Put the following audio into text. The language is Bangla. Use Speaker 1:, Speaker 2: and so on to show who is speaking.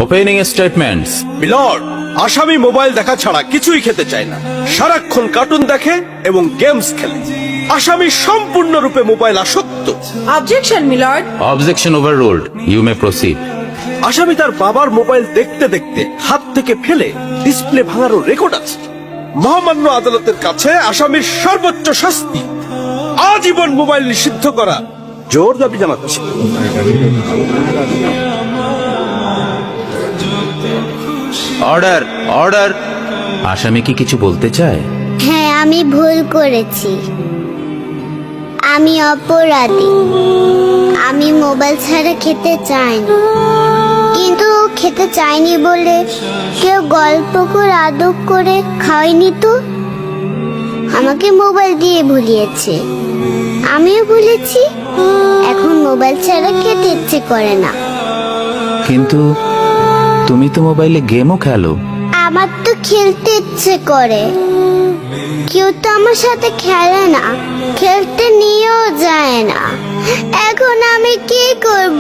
Speaker 1: Opening statements.
Speaker 2: মিলর্ড, আসামি মোবাইল দেখা ছাড়া কিছুই খেতে চায় না, সারাক্ষণ কার্টুন দেখে এবং গেমস খেলে। আসামি সম্পূর্ণরূপে মোবাইল আসক্ত।
Speaker 3: Objection milord.
Speaker 1: Objection overruled, you may proceed.
Speaker 2: আসামি তার বাবার মোবাইল দেখতে দেখতে হাত থেকে ফেলে ডিসপ্লে ভাঙারও রেকর্ড আছে। মহামান্য আদালতের কাছে আসামির সর্বোচ্চ শাস্তি আজীবন মোবাইল নিষিদ্ধ করা জোর দাবি জানাচ্ছে।
Speaker 1: Order, order. আসামি কি কিছু বলতে চায়?
Speaker 4: হ্যাঁ, আমি ভুল করেছি, আমি অপরাধী। আমি মোবাইল ছাড়া খেতে চাইনি, কিন্তু খেতে চাইনি বলে কেউ গল্প করে আদব করে খাওয়াইনি তো, আমাকে মোবাইল দিয়ে ভুলিয়েছে, আমিও ভুলেছি। এখন মোবাইল ছাড়া খেতে ইচ্ছে করে না।
Speaker 1: কিন্তু তুমি তো মোবাইলে গেমও খেলো।
Speaker 4: আমার তো খেলতে ইচ্ছে করে, কেউ তো আমার সাথে খেলে না, খেলতে নিয়েও যায় না। এখন আমি কি করব?